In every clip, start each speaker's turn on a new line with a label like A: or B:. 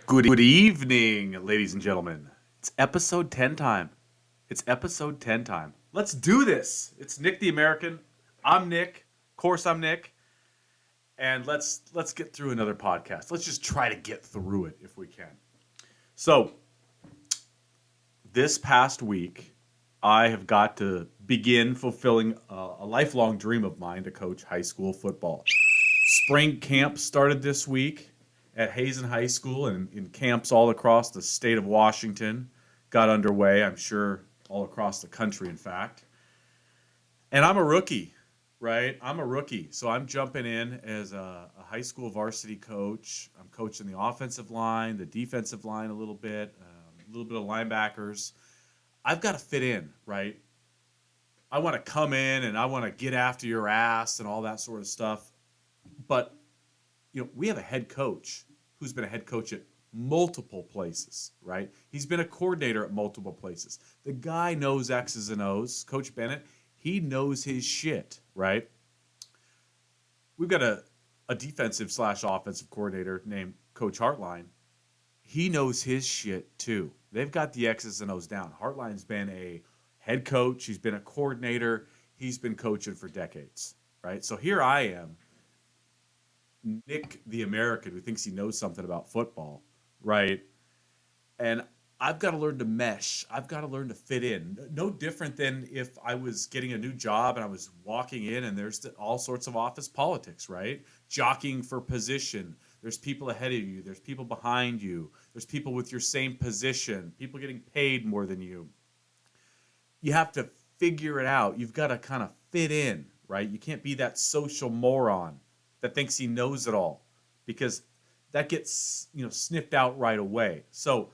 A: Good evening, ladies and gentlemen. It's episode 10 time. It's episode 10 time. Let's do this. It's Nick the American. I'm Nick. Of course I'm Nick. And let's get through another podcast. Let's just try to get through it if we can. So, this past week, I have got to begin fulfilling a lifelong dream of mine to coach high school football. Spring camp started this week at Hazen High School, and in camps all across the state of Washington got underway, I'm sure all across the country, in fact. And I'm a rookie, right? I'm a rookie. So I'm jumping in as a high school varsity coach. I'm coaching the offensive line, the defensive line a little bit of linebackers. I've got to fit in, right? I want to come in and I want to get after your ass and all that sort of stuff. But, we have a head coach who's been a head coach at multiple places, right? He's been a coordinator at multiple places. The guy knows X's and O's. Coach Bennett, he knows his shit, right? We've got a defensive / offensive coordinator named Coach Hartline. He knows his shit too. They've got the X's and O's down. Hartline's been a head coach. He's been a coordinator. He's been coaching for decades, right? So here I am, Nick the American, who thinks he knows something about football, right? And I've got to learn to mesh. I've got to learn to fit in. No different than if I was getting a new job and I was walking in and there's all sorts of office politics, right? Jockeying for position. There's people ahead of you. There's people behind you. There's people with your same position. People getting paid more than you. You have to figure it out. You've got to kind of fit in, right? You can't be that social moron that thinks he knows it all, because that gets sniffed out right away. So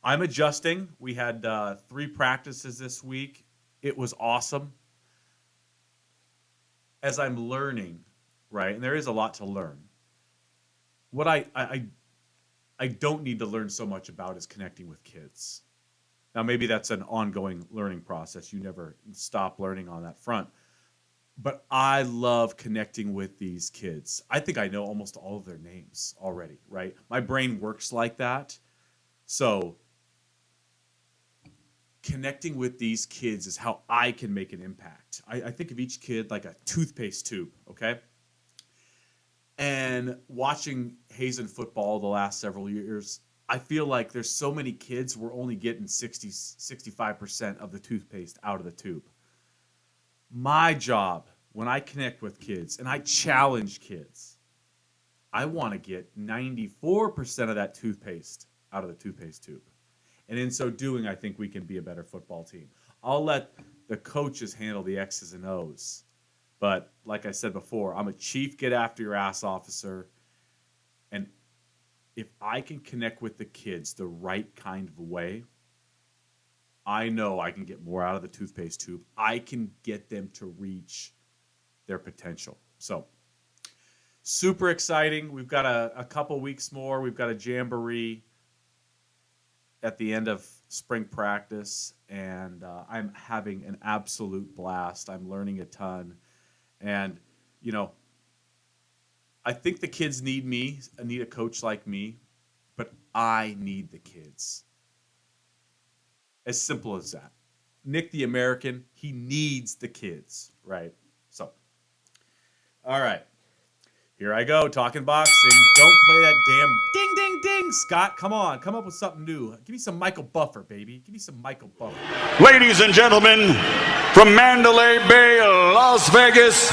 A: I'm adjusting. We had 3 practices this week. It was awesome. As I'm learning, right, and there is a lot to learn. What I don't need to learn so much about is connecting with kids. Now, maybe that's an ongoing learning process. You never stop learning on that front. But I love connecting with these kids. I think I know almost all of their names already, right? My brain works like that. So connecting with these kids is how I can make an impact. I think of each kid like a toothpaste tube, okay? And watching Hazen football the last several years, I feel like there's so many kids, we're only getting 65% of the toothpaste out of the tube. My job, when I connect with kids and I challenge kids, I want to get 94% of that toothpaste out of the toothpaste tube. And in so doing, I think we can be a better football team. I'll let the coaches handle the X's and O's. But like I said before, I'm a chief get after your ass officer. And if I can connect with the kids the right kind of way, I know I can get more out of the toothpaste tube. I can get them to reach their potential. So, super exciting. We've got a couple weeks more. We've got a jamboree at the end of spring practice, and I'm having an absolute blast. I'm learning a ton. And, I think the kids need me. I need a coach like me, but I need the kids. As simple as that. Nick the American, he needs the kids, right? So, all right. Here I go, talking boxing. Don't play that damn ding, ding, ding. Scott, come on. Come up with something new. Give me some Michael Buffer, baby. Give me some Michael Buffer.
B: Ladies and gentlemen, from Mandalay Bay, Las Vegas,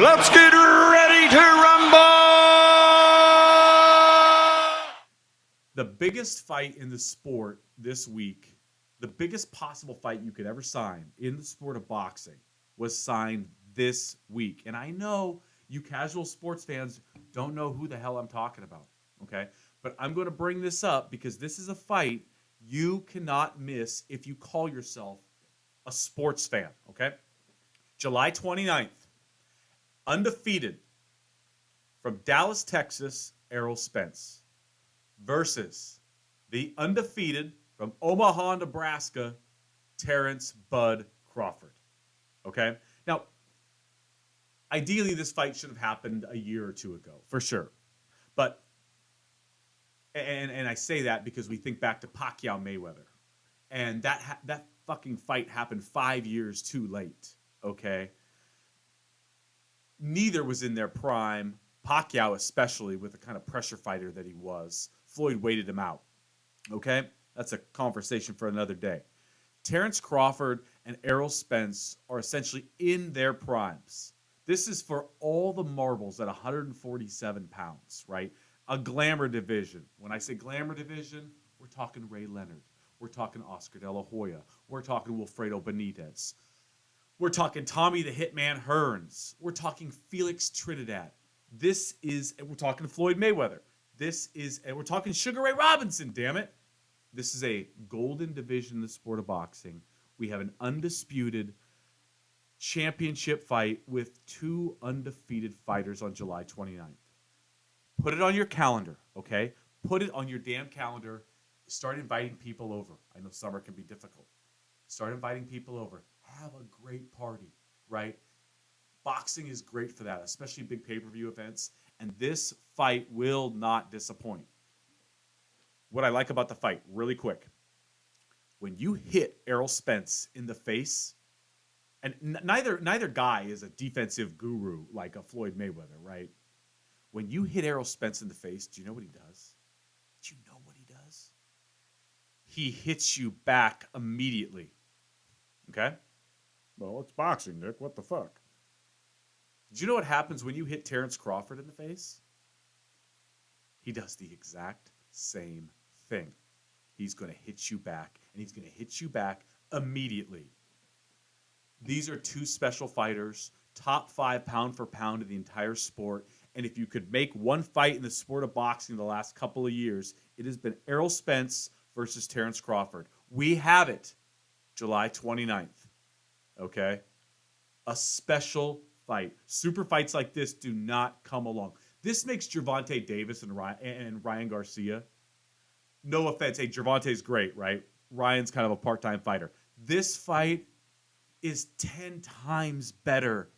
B: let's get ready to rumble!
A: The biggest fight in the sport this week, the biggest possible fight you could ever sign in the sport of boxing, was signed this week. And I know you casual sports fans don't know who the hell I'm talking about, okay? But I'm going to bring this up because this is a fight you cannot miss if you call yourself a sports fan, okay? July 29th, undefeated from Dallas, Texas, Errol Spence versus the undefeated from Omaha, Nebraska, Terrence Bud Crawford, okay? Now, ideally, this fight should have happened a year or two ago, for sure. But I say that because we think back to Pacquiao Mayweather, and that fucking fight happened 5 years too late. Okay, neither was in their prime. Pacquiao, especially with the kind of pressure fighter that he was, Floyd waited him out. Okay, that's a conversation for another day. Terrence Crawford and Errol Spence are essentially in their primes. This is for all the marbles at 147 pounds, right? A glamour division. When I say glamour division, we're talking Ray Leonard. We're talking Oscar De La Hoya. We're talking Wilfredo Benitez. We're talking Tommy the Hitman Hearns. We're talking Felix Trinidad. And we're talking Floyd Mayweather. And we're talking Sugar Ray Robinson, damn it. This is a golden division in the sport of boxing. We have an undisputed championship fight with two undefeated fighters on July 29th. Put it on your calendar, okay? Put it on your damn calendar. Start inviting people over. I know summer can be difficult. Start inviting people over. Have a great party, right? Boxing is great for that, especially big pay-per-view events. And this fight will not disappoint. What I like about the fight, really quick, when you hit Errol Spence in the face, and neither guy is a defensive guru like a Floyd Mayweather, right? When you hit Errol Spence in the face, do you know what he does? Do you know what he does? He hits you back immediately. Okay? Well, it's boxing, Nick. What the fuck? Did you know what happens when you hit Terrence Crawford in the face? He does the exact same thing. He's going to hit you back, and he's going to hit you back immediately. These are two special fighters, top 5 pound for pound in the entire sport. And if you could make one fight in the sport of boxing the last couple of years, it has been Errol Spence versus Terrence Crawford. We have it July 29th. Okay? A special fight. Super fights like this do not come along. This makes Gervonta Davis and Ryan Garcia. No offense. Hey, Gervonta's great, right? Ryan's kind of a part-time fighter. This fight is 10 times better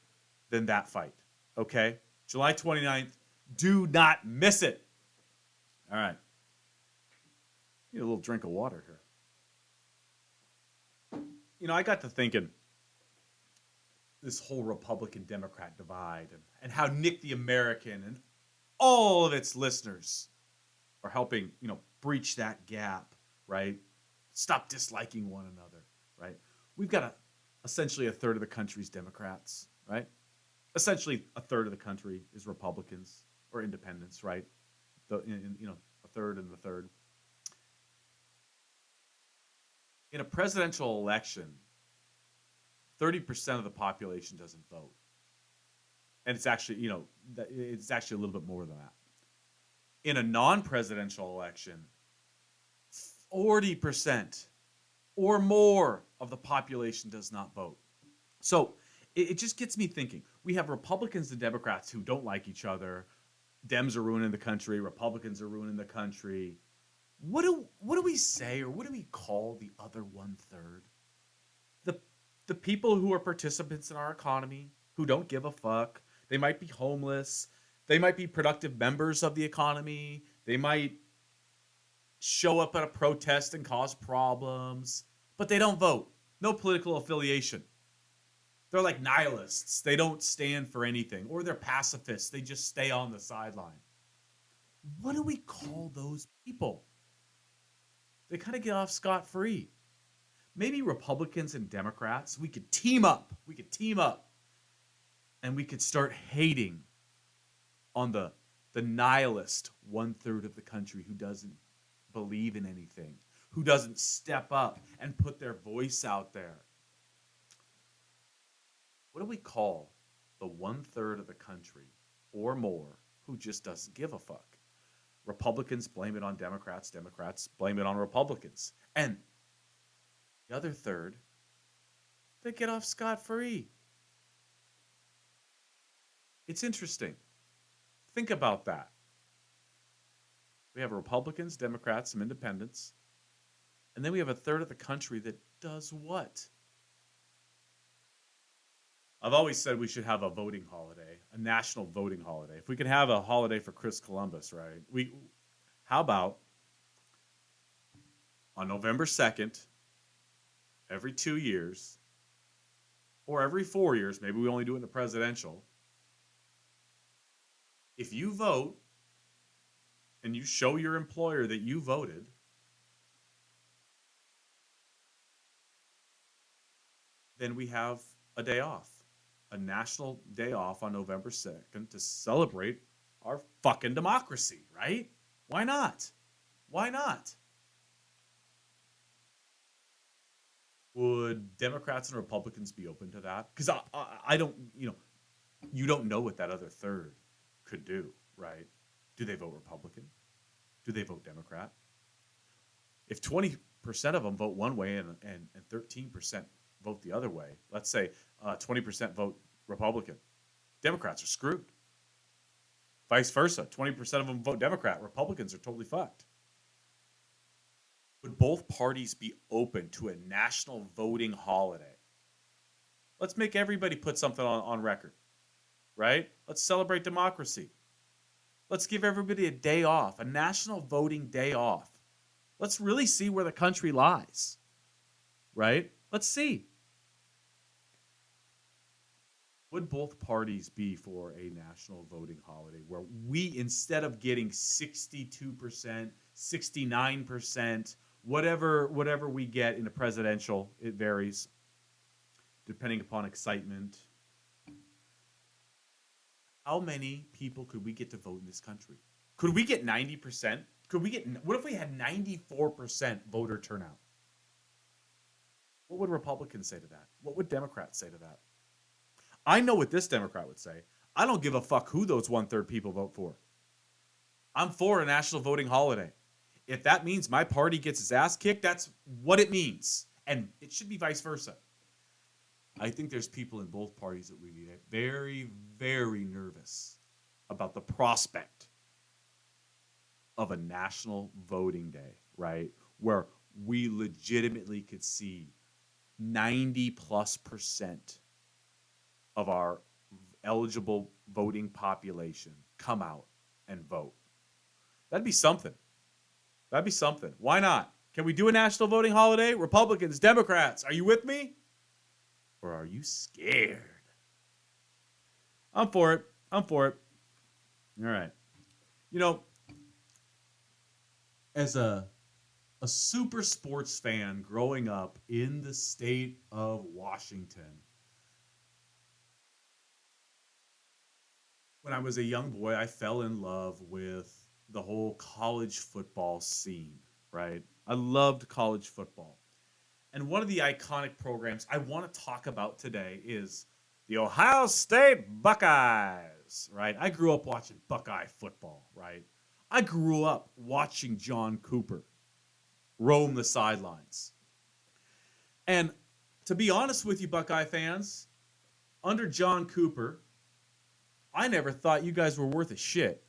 A: than that fight. Okay? July 29th. Do not miss it. All right. Need a little drink of water here. You know, I got to thinking this whole Republican-Democrat divide and how Nick the American and all of its listeners are helping, breach that gap, right? Stop disliking one another, right? We've got essentially a third of the country's Democrats, right? Essentially a third of the country is Republicans or independents, right? A third and the third. In a presidential election, 30% of the population doesn't vote. And it's actually, it's actually a little bit more than that. In a non-presidential election, 40% or more of the population does not vote. So it just gets me thinking. We have Republicans and Democrats who don't like each other. Dems are ruining the country. Republicans are ruining the country. What do we say, or what do we call the other 1/3? The people who are participants in our economy, who don't give a fuck. They might be homeless. They might be productive members of the economy. They might show up at a protest and cause problems, but they don't vote. No political affiliation. They're like nihilists. They don't stand for anything. Or they're pacifists. They just stay on the sideline. What do we call those people? They kind of get off scot-free. Maybe Republicans and Democrats, we could team up. And we could start hating on the nihilist 1/3 of the country who doesn't believe in anything, who doesn't step up and put their voice out there. What do we call the 1/3 of the country or more who just doesn't give a fuck? Republicans blame it on Democrats. Democrats blame it on Republicans. And the other third, they get off scot-free. It's interesting. Think about that. We have Republicans, Democrats, some independents, and then we have a third of the country that does what? I've always said we should have a voting holiday, a national voting holiday. If we could have a holiday for Chris Columbus, right? How about on November 2nd, every 2 years, or every 4 years, maybe we only do it in the presidential, if you vote and you show your employer that you voted, then we have a day off, a national day off on November 2nd to celebrate our fucking democracy, right? Why not? Why not? Would Democrats and Republicans be open to that? Because I don't, you don't know what that other third could do, right? Do they vote Republican? Do they vote Democrat? If 20% of them vote one way and 13% vote the other way, let's say 20% vote Republican, Democrats are screwed. Vice versa, 20% of them vote Democrat, Republicans are totally fucked. Would both parties be open to a national voting holiday? Let's make everybody put something on record, right? Let's celebrate democracy. Let's give everybody a day off, a national voting day off. Let's really see where the country lies, right? Let's see. Would both parties be for a national voting holiday where we, instead of getting 62%, 69%, whatever we get in a presidential, it varies depending upon excitement. How many people could we get to vote in this country? Could we get 90%? What if we had 94% voter turnout? What would Republicans say to that? What would Democrats say to that? I know what this Democrat would say. I don't give a fuck who those 1/3 people vote for. I'm for a national voting holiday. If that means my party gets its ass kicked, that's what it means. And it should be vice versa. I think there's people in both parties that would be very, very nervous about the prospect of a national voting day, right? Where we legitimately could see 90+% of our eligible voting population come out and vote. That'd be something. That'd be something. Why not? Can we do a national voting holiday? Republicans, Democrats, are you with me? Or are you scared? I'm for it. I'm for it. All right. As a super sports fan growing up in the state of Washington, when I was a young boy, I fell in love with the whole college football scene, right? I loved college football. And one of the iconic programs I want to talk about today is the Ohio State Buckeyes, right? I grew up watching Buckeye football, right? I grew up watching John Cooper roam the sidelines. And to be honest with you, Buckeye fans, under John Cooper, I never thought you guys were worth a shit,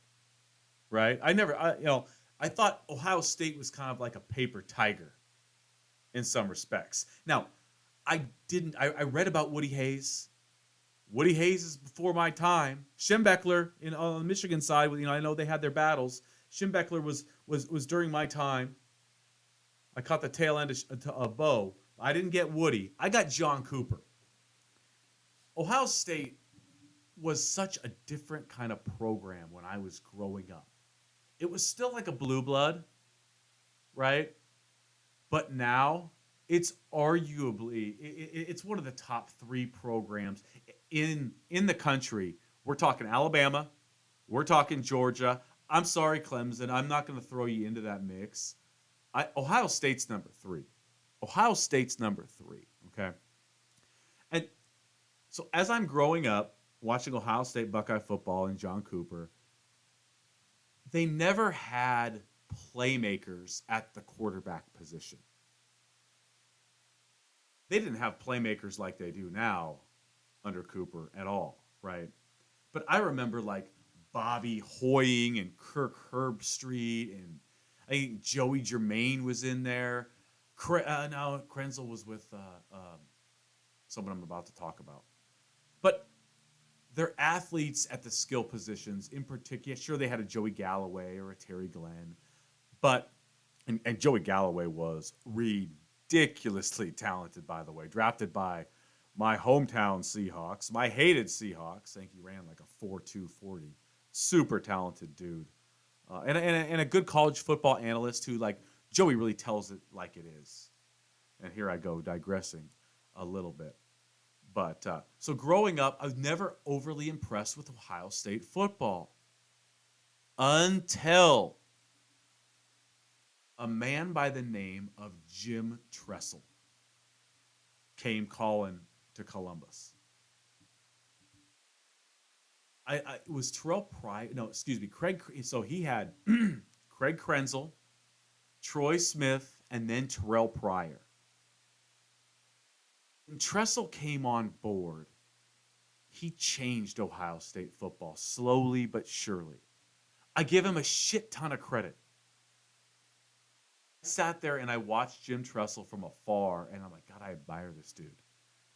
A: right? I thought Ohio State was kind of like a paper tiger in some respects. Now, I read about Woody Hayes. Woody Hayes is before my time. Schembechler on the Michigan side, I know they had their battles. Schembechler was during my time. I caught the tail end of Bo. I didn't get Woody. I got John Cooper. Ohio State was such a different kind of program when I was growing up. It was still like a blue blood, right? But now it's arguably it's one of the top 3 programs in the country. We're talking Alabama, we're talking Georgia. I'm sorry, Clemson, I'm not going to throw you into that mix. Ohio State's number 3. Ohio State's number 3. Okay, and so as I'm growing up watching Ohio State Buckeye football and John Cooper, they never had playmakers at the quarterback position. They didn't have playmakers like they do now under Cooper at all, right? But I remember like Bobby Hoying and Kirk Herbstreit, and I think Joey Germain was in there. Now Krenzel was with someone I'm about to talk about. But they're athletes at the skill positions in particular. Sure, they had a Joey Galloway or a Terry Glenn, but And Joey Galloway was ridiculously talented, by the way, drafted by my hometown Seahawks, my hated Seahawks. I think he ran like a 4.2 40. Super talented dude. And a good college football analyst who, like, Joey really tells it like it is. And here I go digressing a little bit. But so growing up, I was never overly impressed with Ohio State football until a man by the name of Jim Tressel came calling to Columbus. It was Terrell Pryor. No, excuse me, Craig. So he had Craig Krenzel, Troy Smith, and then Terrell Pryor. When Tressel came on board, he changed Ohio State football slowly but surely. I give him a shit ton of credit. I sat there and I watched Jim Tressel from afar, and I'm like, God, I admire this dude.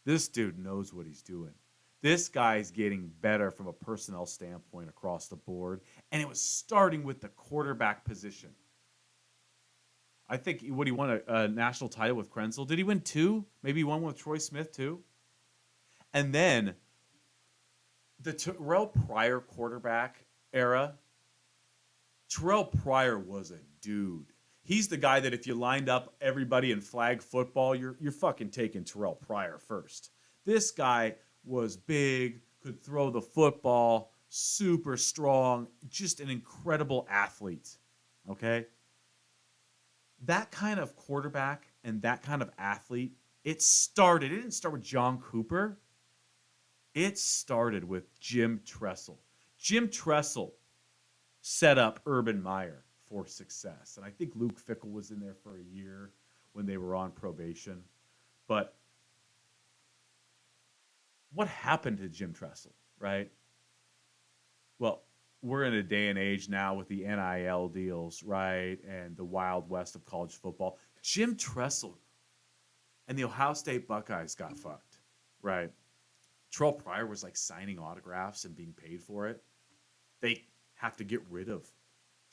A: This dude knows what he's doing. This guy's getting better from a personnel standpoint across the board, and it was starting with the quarterback position. I think what he won a national title with Krenzel. Did he win two? Maybe he won with Troy Smith too. And then the Terrell Pryor quarterback era. Terrell Pryor was a dude. He's the guy that if you lined up everybody in flag football, you're fucking taking Terrell Pryor first. This guy was big, could throw the football, super strong, just an incredible athlete. Okay? That kind of quarterback and that kind of athlete, it didn't start with John Cooper. It started with Jim Tressel. Jim Tressel set up Urban Meyer for success. And I think Luke Fickell was in there for a year when they were on probation. But what happened to Jim Tressel, right? Well, we're in a day and age now with the NIL deals, right? And the Wild West of college football. Jim Tressel and the Ohio State Buckeyes got fucked, right? Terrell Pryor was like signing autographs and being paid for it. They have to get rid of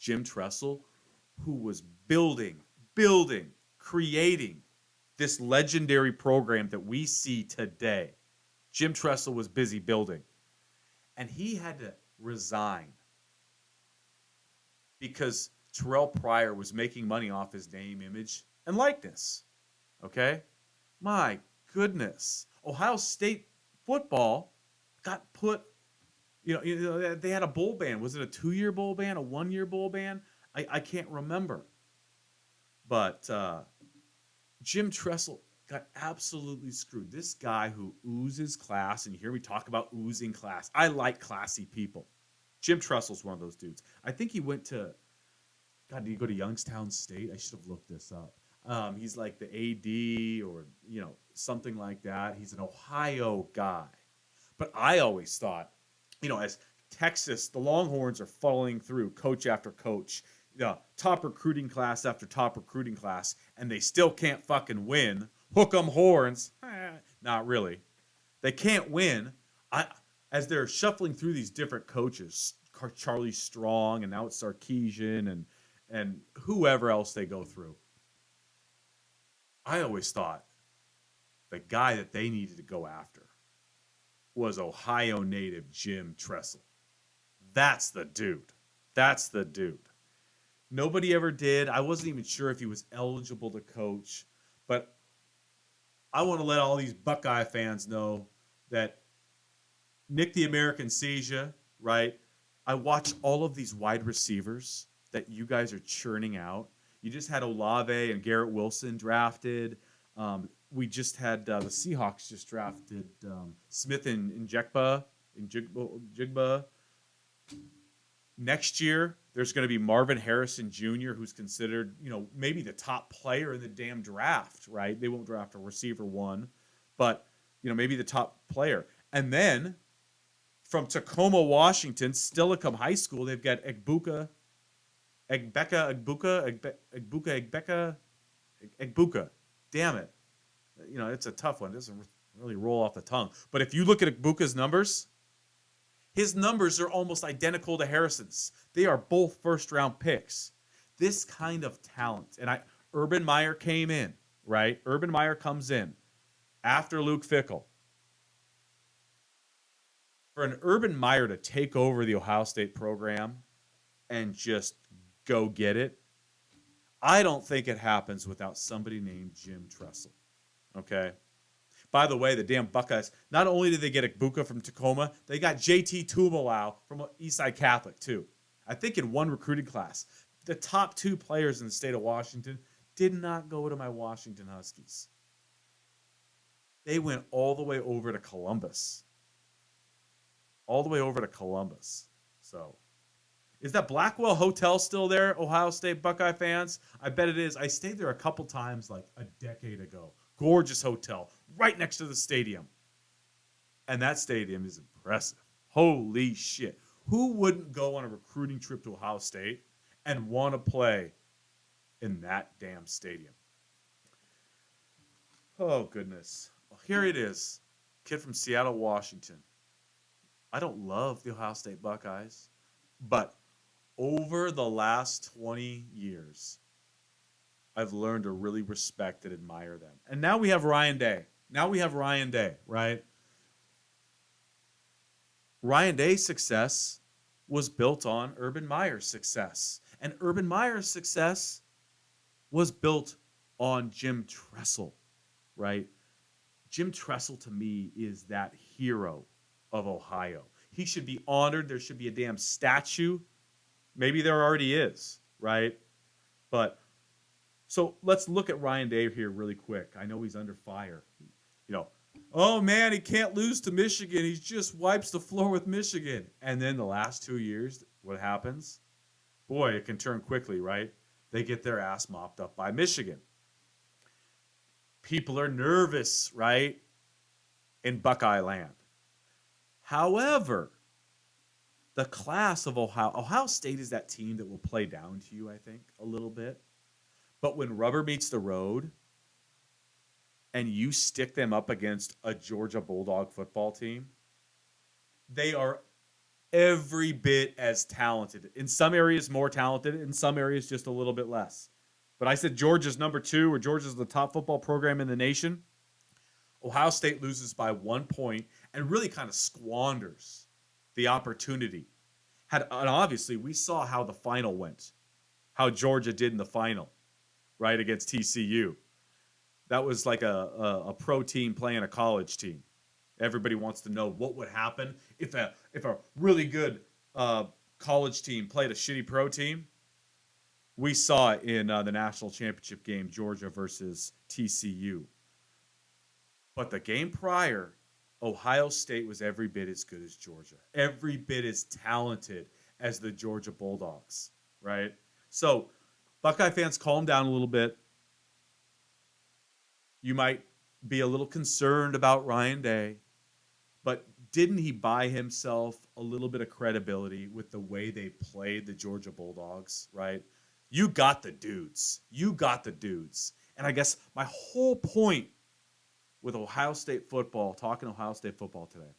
A: Jim Tressel, who was building, creating this legendary program that we see today. Jim Tressel was busy building. And he had to resign because Terrell Pryor was making money off his name, image, and likeness. Okay? My goodness. Ohio State football got put, they had a bowl ban. Was it a 2-year bowl ban, a 1-year bowl ban? I can't remember. But Jim Tressel got absolutely screwed. This guy who oozes class, and you hear me talk about oozing class. I like classy people. Jim Tressel's one of those dudes. I think he went to, God, did he go to Youngstown State? I should have looked this up. He's like the AD or, something like that. He's an Ohio guy. But I always thought, as Texas, the Longhorns are falling through coach after coach, top recruiting class after top recruiting class, and they still can't fucking win. Hook 'em horns. Not really. They can't win. As they're shuffling through these different coaches, Charlie Strong, and now it's Sarkisian, and whoever else they go through. I always thought the guy that they needed to go after was Ohio native Jim Tressel. That's the dude. That's the dude. Nobody ever did. I wasn't even sure if he was eligible to coach, but I want to let all these Buckeye fans know that Nick the American sees you, right? I watch all of these wide receivers that you guys are churning out. You just had Olave and Garrett Wilson drafted. We just had the Seahawks just drafted Smith and Jigba. Next year, there's going to be Marvin Harrison Jr., who's considered, maybe the top player in the damn draft, right? They won't draft a receiver one, but, maybe the top player. And then from Tacoma, Washington, Steilacoom High School, they've got Egbuka. Damn it. It's a tough one. It doesn't really roll off the tongue. But if you look at Egbuka's numbers, his numbers are almost identical to Harrison's. They are both first-round picks. this kind of talent. And Urban Meyer came in, right? Urban Meyer comes in after Luke Fickell. For an Urban Meyer to take over the Ohio State program and just go get it, I don't think it happens without somebody named Jim Tressel. Okay? By the way, the damn Buckeyes, not only did they get Ibuka from Tacoma, they got JT Tumalau from Eastside Catholic, too. I think in one recruiting class, the top 2 players in the state of Washington did not go to my Washington Huskies. They went all the way over to Columbus. All the way over to Columbus. So, is that Blackwell Hotel still there, Ohio State Buckeye fans? I bet it is. I stayed there a couple times like a decade ago. Gorgeous hotel, right next to the stadium. And that stadium is impressive. Holy shit. Who wouldn't go on a recruiting trip to Ohio State and want to play in that damn stadium? Oh, goodness. Well, here it is. Kid from Seattle, Washington. I don't love the Ohio State Buckeyes, but over the last 20 years, I've learned to really respect and admire them. And now we have Ryan Day. Right? Ryan Day's success was built on Urban Meyer's success. And Urban Meyer's success was built on Jim Tressel, right? Jim Tressel, to me, is that hero of Ohio. He should be honored. There should be a damn statue. Maybe there already is, right? But so let's look at Ryan Day here really quick. I know he's under fire. Oh man, he can't lose to Michigan. He just wipes the floor with Michigan. And then the last 2 years, what happens? Boy, it can turn quickly, right? They get their ass mopped up by Michigan. People are nervous, right? In Buckeye land. However, the class of Ohio State is that team that will play down to you, I think, a little bit. But when rubber meets the road and you stick them up against a Georgia Bulldog football team, they are every bit as talented. In some areas more talented, in some areas just a little bit less. But I said Georgia's number 2, or Georgia's the top football program in the nation. Ohio State loses by 1 point and really kind of squanders the opportunity. And obviously, we saw how the final went, how Georgia did in the final, right, against TCU. That was like a pro team playing a college team. Everybody wants to know what would happen if a really good college team played a shitty pro team. We saw it in the national championship game, Georgia versus TCU. But the game prior, Ohio State was every bit as good as Georgia, every bit as talented as the Georgia Bulldogs, right? So, Buckeye fans, calm down a little bit. You might be a little concerned about Ryan Day, but didn't he buy himself a little bit of credibility with the way they played the Georgia Bulldogs, right? You got the dudes. And I guess my whole point with Ohio State football, talking Ohio State football today,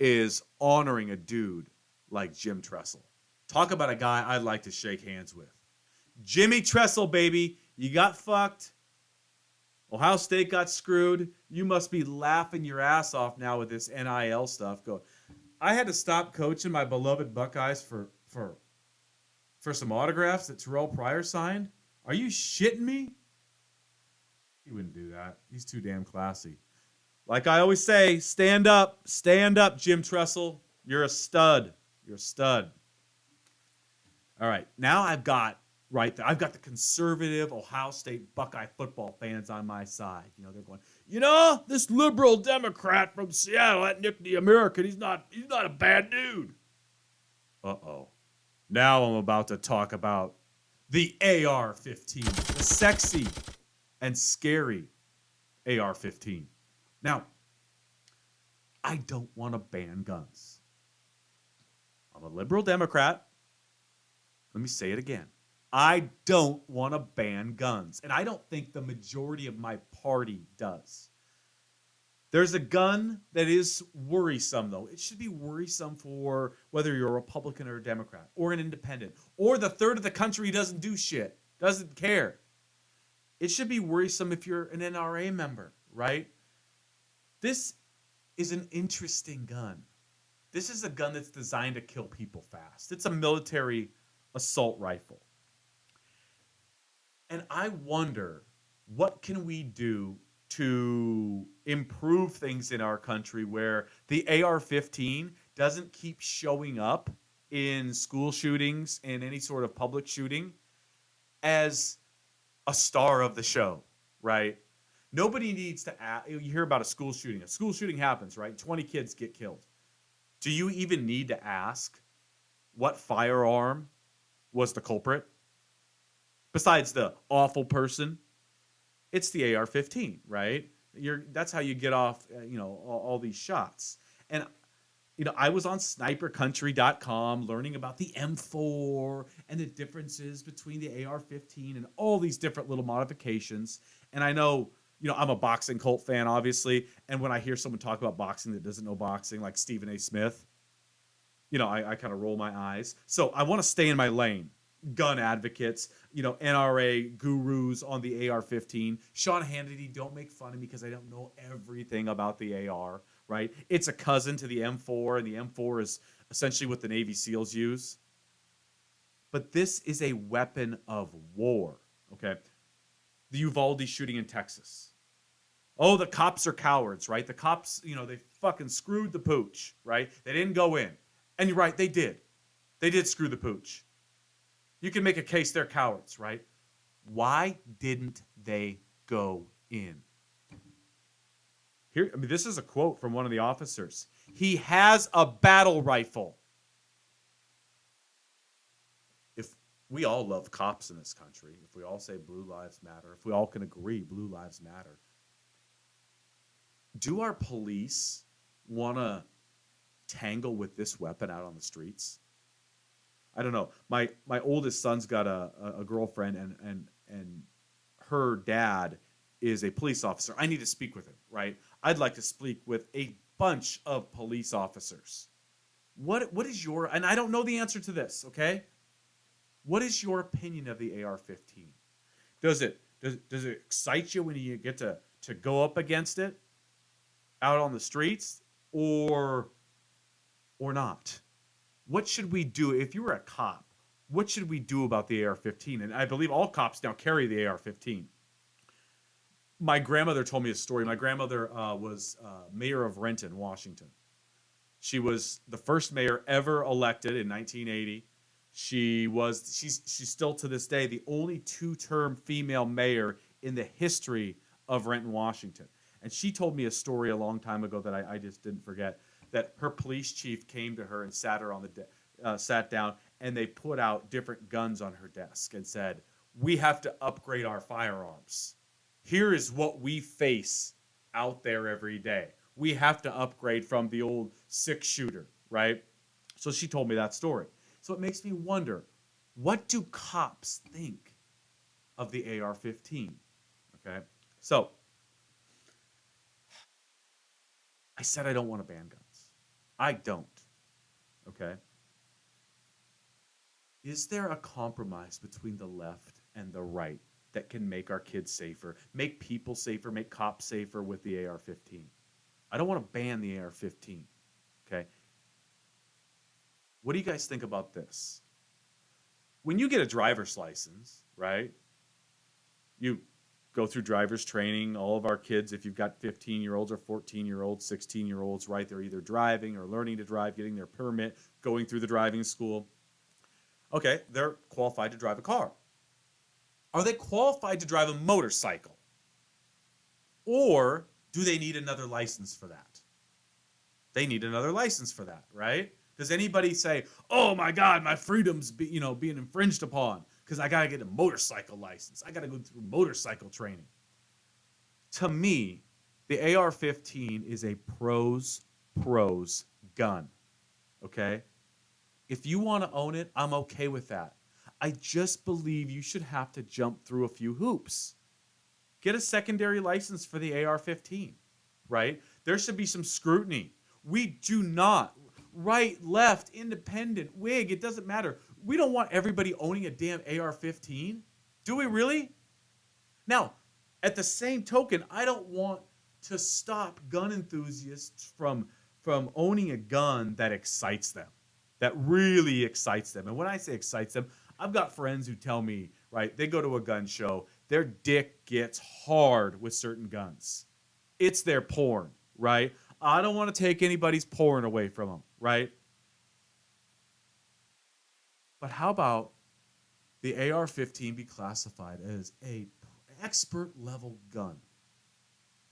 A: is honoring a dude like Jim Tressel. Talk about a guy I'd like to shake hands with. Jimmy Tressel, baby. You got fucked. Ohio State got screwed. You must be laughing your ass off now with this NIL stuff. I had to stop coaching my beloved Buckeyes for some autographs that Terrell Pryor signed. Are you shitting me? He wouldn't do that. He's too damn classy. Like I always say, stand up, Jim Tressel. You're a stud. All right, now I've got the conservative Ohio State Buckeye football fans on my side. They're going, this liberal Democrat from Seattle, that Nick the American, he's not a bad dude. Uh-oh. Now I'm about to talk about the AR-15, the sexy and scary AR-15. Now, I don't want to ban guns. I'm a liberal Democrat. Let me say it again. I don't want to ban guns. And I don't think the majority of my party does. There's a gun that is worrisome, though. It should be worrisome for whether you're a Republican or a Democrat or an independent or the third of the country who doesn't do shit, doesn't care. It should be worrisome if you're an NRA member, right? This is an interesting gun. This is a gun that's designed to kill people fast. It's a military assault rifle. And I wonder, what can we do to improve things in our country where the AR-15 doesn't keep showing up in school shootings and any sort of public shooting as a star of the show, right? Nobody needs to you hear about a school shooting. A school shooting happens, right? 20 kids get killed. Do you even need to ask what firearm was the culprit? Besides the awful person, it's the AR-15, right? That's how you get off, all these shots. And I was on snipercountry.com learning about the M4 and the differences between the AR-15 and all these different little modifications. And I know, I'm a boxing cult fan, obviously. And when I hear someone talk about boxing that doesn't know boxing, like Stephen A. Smith, I kind of roll my eyes. So I want to stay in my lane. Gun advocates, NRA gurus on the AR-15. Sean Hannity, don't make fun of me because I don't know everything about the AR, right? It's a cousin to the M4, and the M4 is essentially what the Navy SEALs use. But this is a weapon of war, okay? The Uvalde shooting in Texas. Oh, the cops are cowards, right? The cops, they fucking screwed the pooch, right? They didn't go in. And you're right, they did. They did screw the pooch. You can make a case they're cowards, right? Why didn't they go in? This is a quote from one of the officers. He has a battle rifle. If we all love cops in this country, if we all say blue lives matter, if we all can agree blue lives matter, do our police want to tangle with this weapon out on the streets? I don't know. My oldest son's got a girlfriend, and her dad is a police officer. I need to speak with him, right? I'd like to speak with a bunch of police officers. What is your, and I don't know the answer to this, okay? What is your opinion of the AR-15? Does it excite you when you get to go up against it out on the streets, or not? What should we do if you were a cop? What should we do about the AR-15? And I believe all cops now carry the AR-15. My grandmother told me a story. My grandmother was mayor of Renton, Washington. She was the first mayor ever elected in 1980. She's still to this day the only two-term female mayor in the history of Renton, Washington. And she told me a story a long time ago that I just didn't forget. That her police chief came to her and sat her on sat down, and they put out different guns on her desk and said, "We have to upgrade our firearms. Here is what we face out there every day. We have to upgrade from the old 6-shooter, right?" So she told me that story. So it makes me wonder, what do cops think of the AR-15? Okay, so I said I don't want to ban guns. I don't. Okay? Is there a compromise between the left and the right that can make our kids safer, make people safer, make cops safer with the AR-15? I don't want to ban the AR-15. Okay? What do you guys think about this? When you get a driver's license, right? You go through driver's training. All of our kids, if you've got 15-year-olds or 14-year-olds, 16-year-olds, right, they're either driving or learning to drive, getting their permit, going through the driving school. Okay, they're qualified to drive a car. Are they qualified to drive a motorcycle? Or do they need another license for that? They need another license for that, right? Does anybody say, "Oh my God, my freedom's being infringed upon because I gotta get a motorcycle license. I gotta go through motorcycle training"? To me, the AR-15 is a pros gun. Okay? If you want to own it, I'm okay with that. I just believe you should have to jump through a few hoops. Get a secondary license for the AR-15, right? There should be some scrutiny. We do not, right, left, independent, Whig, it doesn't matter. We don't want everybody owning a damn AR 15. Do we really? Now, at the same token, I don't want to stop gun enthusiasts from owning a gun that excites them, that really excites them. And when I say excites them, I've got friends who tell me, right, they go to a gun show, their dick gets hard with certain guns. It's their porn, right? I don't want to take anybody's porn away from them, right? But how about the AR-15 be classified as a expert level gun,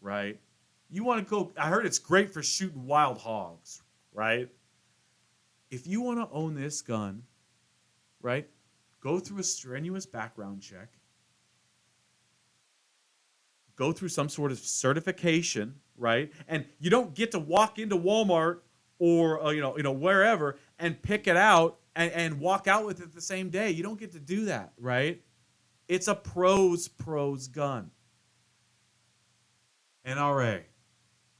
A: right? You want to go, I heard it's great for shooting wild hogs, right? If you want to own this gun, right, go through a strenuous background check, go through some sort of certification, right? And you don't get to walk into Walmart or wherever and pick it out and walk out with it the same day. You don't get to do that, right? It's a pros gun. NRA.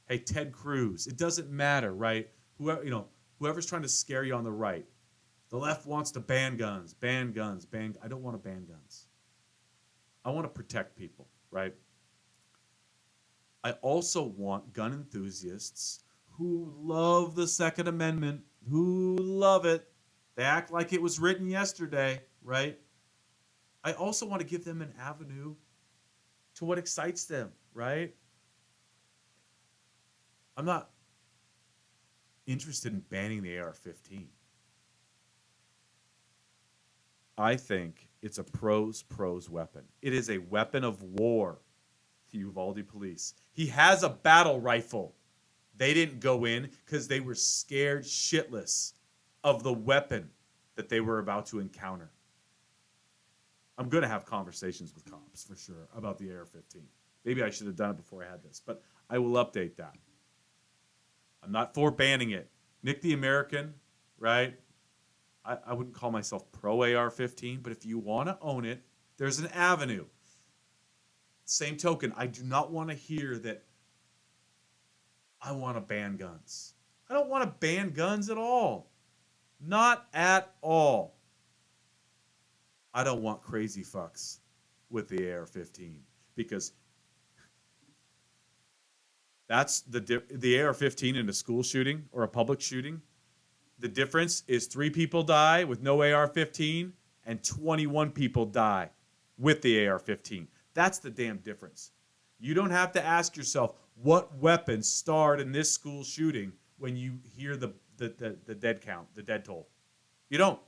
A: Hey, Ted Cruz. It doesn't matter, right? Whoever's trying to scare you on the right. The left wants to ban guns. I don't want to ban guns. I want to protect people, right? I also want gun enthusiasts who love the Second Amendment, who love it. They act like it was written yesterday, right? I also want to give them an avenue to what excites them, right? I'm not interested in banning the AR-15. I think it's a pros weapon. It is a weapon of war. Uvalde police. He has a battle rifle. They didn't go in because they were scared shitless of the weapon that they were about to encounter. I'm going to have conversations with cops for sure about the AR-15. Maybe I should have done it before I had this, but I will update that. I'm not for banning it. Nick the American, right? I wouldn't call myself pro AR-15, but if you want to own it, there's an avenue. Same token, I do not want to hear that I want to ban guns. I don't want to ban guns at all. Not at all. I don't want crazy fucks with the AR-15 because that's the AR-15 in a school shooting or a public shooting. The difference is 3 people die with no AR-15 and 21 people die with the AR-15. That's the damn difference. You don't have to ask yourself what weapon starred in this school shooting when you hear the dead count, the dead toll. You don't.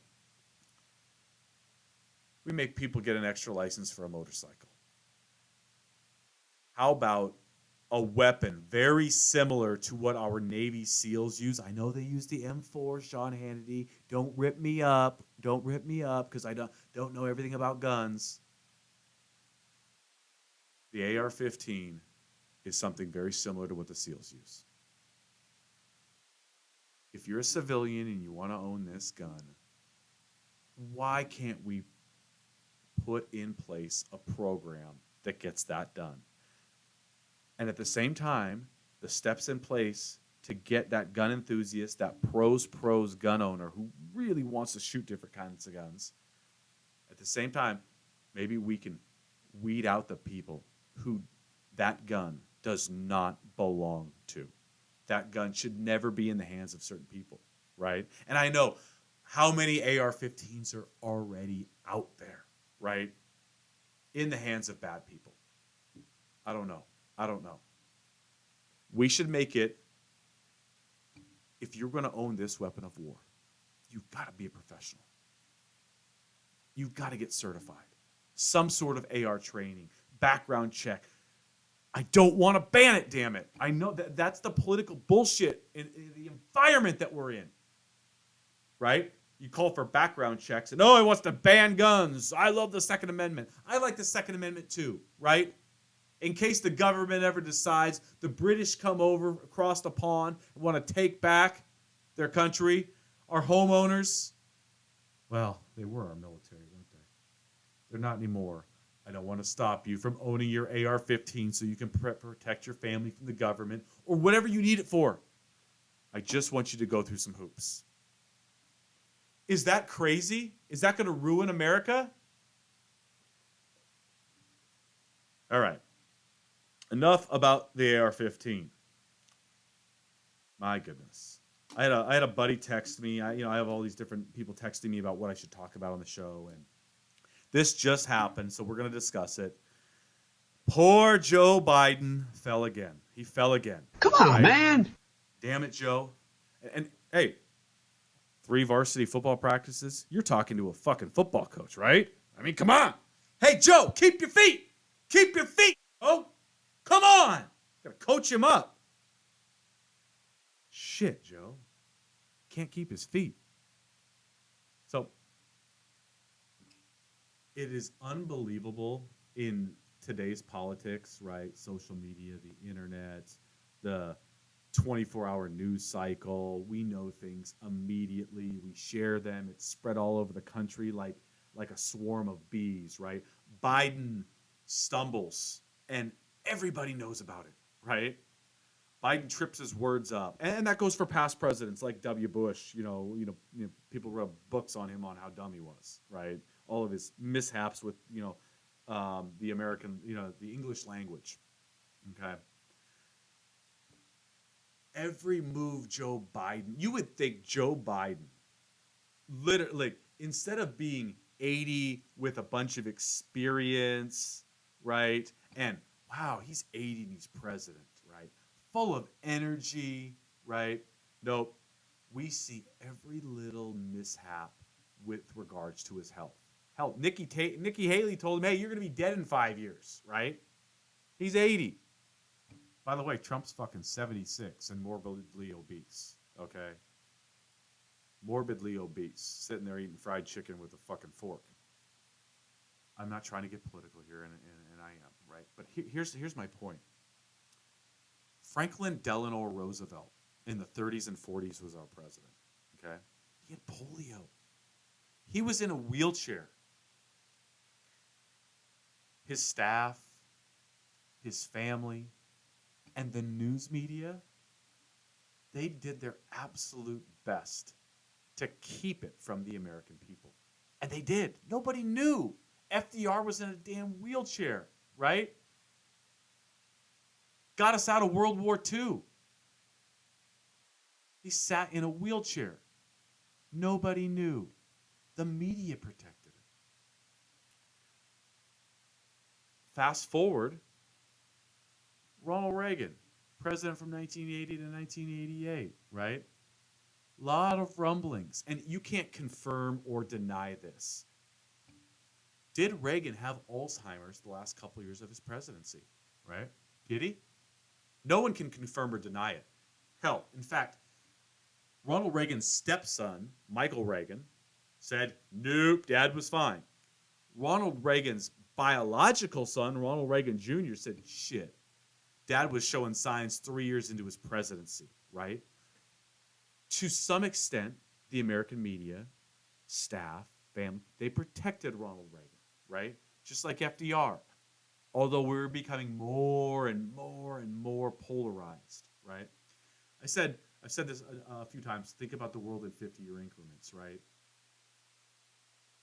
A: We make people get an extra license for a motorcycle. How about a weapon very similar to what our Navy SEALs use? I know they use the M4, Sean Hannity. Don't rip me up. Don't rip me up because I don't know everything about guns. The AR-15 is something very similar to what the SEALs use. If you're a civilian and you want to own this gun, why can't we put in place a program that gets that done? And at the same time, the steps in place to get that gun enthusiast, that pros gun owner who really wants to shoot different kinds of guns, at the same time, maybe we can weed out the people who that gun does not belong to. That gun should never be in the hands of certain people, right? And I know how many AR-15s are already out there, right? In the hands of bad people. I don't know. We should make it, if you're going to own this weapon of war, you've got to be a professional. You've got to get certified. Some sort of AR training, background check. I don't want to ban it, damn it. I know that's the political bullshit in the environment that we're in, right? You call for background checks and, he wants to ban guns. I love the Second Amendment. I like the Second Amendment too, right? In case the government ever decides the British come over across the pond and want to take back their country, our homeowners, well, they were our military, weren't they? They're not anymore. I don't want to stop you from owning your AR-15 so you can protect your family from the government or whatever you need it for. I just want you to go through some hoops. Is that crazy? Is that going to ruin America? All right. Enough about the AR-15. My goodness. I had a buddy text me. I have all these different people texting me about what I should talk about on the show, and this just happened, so we're going to discuss it. Poor Joe Biden fell again. He fell again.
C: Come on, man.
A: Damn it, Joe. And hey, 3 varsity football practices. You're talking to a fucking football coach, right? I mean, come on. Hey, Joe, keep your feet. Keep your feet. Oh, come on. Gotta coach him up. Shit, Joe. Can't keep his feet. So it is unbelievable in today's politics, right? Social media, the internet, the 24-hour news cycle. We know things immediately. We share them. It's spread all over the country like a swarm of bees, right? Biden stumbles and everybody knows about it, right? Biden trips his words up. And that goes for past presidents like W. Bush. People wrote books on him on how dumb he was, right? All of his mishaps with, the American, the English language. Okay. Every move Joe Biden, you would think Joe Biden, literally, instead of being 80 with a bunch of experience, right? And wow, he's 80 and he's president, right? Full of energy, right? Nope. We see every little mishap with regards to his health. Hell, Nikki Haley told him, hey, you're going to be dead in 5 years, right? He's 80. By the way, Trump's fucking 76 and morbidly obese, okay? Morbidly obese, sitting there eating fried chicken with a fucking fork. I'm not trying to get political here, and I am, right? But here's my point. Franklin Delano Roosevelt in the 30s and 40s was our president, okay? He had polio. He was in a wheelchair. His staff, his family, and the news media, they did their absolute best to keep it from the American people. And they did. Nobody knew. FDR was in a damn wheelchair, right? Got us out of World War II. He sat in a wheelchair. Nobody knew. The media protected him. Fast forward, Ronald Reagan, president from 1980 to 1988, right? A lot of rumblings, and you can't confirm or deny this. Did Reagan have Alzheimer's the last couple years of his presidency, right? Did he? No one can confirm or deny it. Hell, in fact, Ronald Reagan's stepson, Michael Reagan, said, nope, Dad was fine. Ronald Reagan's biological son, Ronald Reagan Jr., said, shit, Dad was showing signs 3 years into his presidency, right? To some extent, the American media, staff, family, they protected Ronald Reagan, right? Just like FDR. Although we were becoming more and more and more polarized, right? I've said this a few times. Think about the world in 50-year increments, right?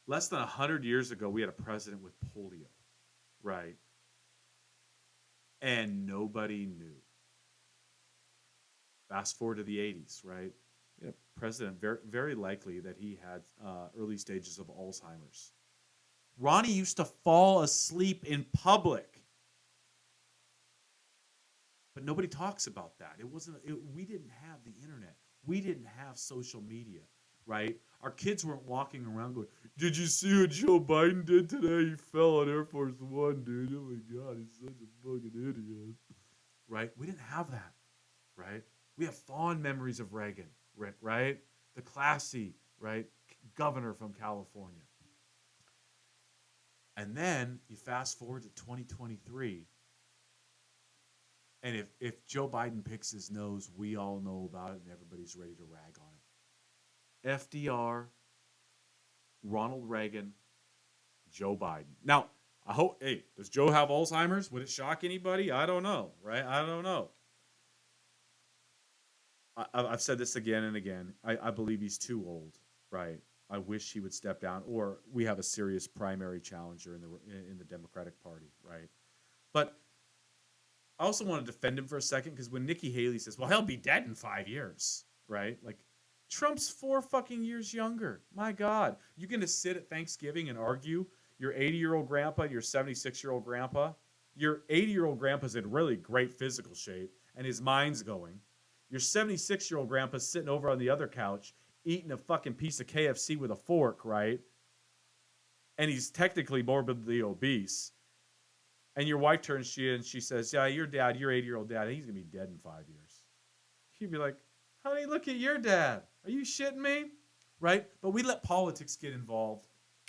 A: Less than 100 years ago, we had a president with polio, right? And nobody knew. Fast forward to the 80s, right? We had a president, very, very likely that he had early stages of Alzheimer's. Ronnie used to fall asleep in public. But nobody talks about that. We didn't have the internet. We didn't have social media, right? Our kids weren't walking around going, did you see what Joe Biden did today? He fell on Air Force One, dude. Oh my God, he's such a fucking idiot. Right? We didn't have that, right? We have fond memories of Reagan, right? The classy, right, governor from California. And then you fast forward to 2023, and if Joe Biden picks his nose, we all know about it, and everybody's ready to rag on it. FDR, Ronald Reagan, Joe Biden. Now, I hope. Hey, does Joe have Alzheimer's? Would it shock anybody? I don't know, right? I don't know. I've said this again and again. I believe he's too old, right? I wish he would step down, or we have a serious primary challenger in the Democratic Party, right? But I also want to defend him for a second because when Nikki Haley says, "Well, he'll be dead in 5 years," right? Like Trump's 4 fucking years younger. My God, you gonna sit at Thanksgiving and argue your 80-year-old grandpa, your 76-year-old grandpa? Your 80-year-old grandpa's in really great physical shape, and his mind's going. Your 76-year-old grandpa's sitting over on the other couch eating a fucking piece of KFC with a fork, right? And he's technically morbidly obese. And your wife turns to you and she says, "Yeah, your dad, your 80-year-old dad, he's going to be dead in 5 years." You'd be like, "Honey, look at your dad. Are you shitting me?" Right? But we let politics get involved.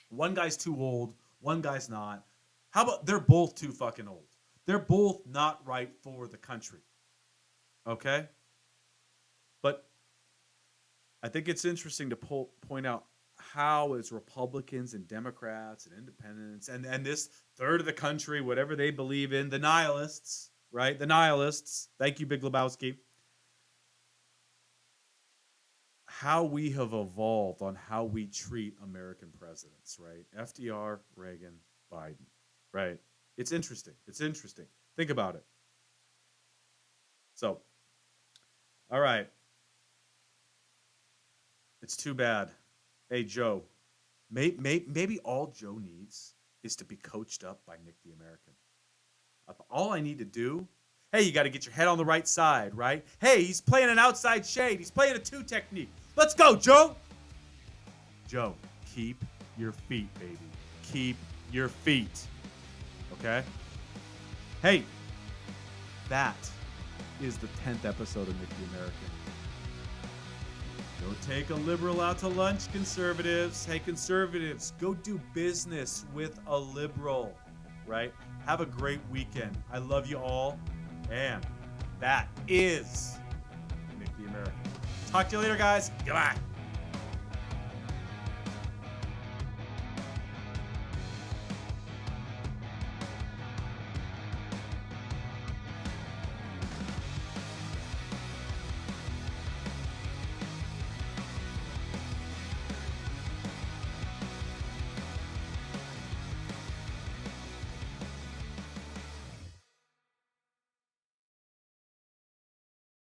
A: One guy's too old, one guy's not. How about they're both too fucking old? They're both not right for the country. Okay? But I think it's interesting to point out how, as Republicans and Democrats and independents and this third of the country, whatever they believe in, the nihilists, right? The nihilists, thank you, Big Lebowski, how we have evolved on how we treat American presidents, right? FDR, Reagan, Biden, right? It's interesting. It's interesting. Think about it. So, all right. It's too bad. Hey, Joe, maybe all Joe needs is to be coached up by Nick the American. All I need to do, hey, you got to get your head on the right side, right? Hey, he's playing an outside shade. He's playing a 2 technique. Let's go, Joe. Joe, keep your feet, baby. Keep your feet. Okay? Hey, that is the 10th episode of Nick the American. Go take a liberal out to lunch, conservatives. Hey, conservatives, go do business with a liberal, right? Have a great weekend. I love you all. And that is Nick the American. Talk to you later, guys. Goodbye.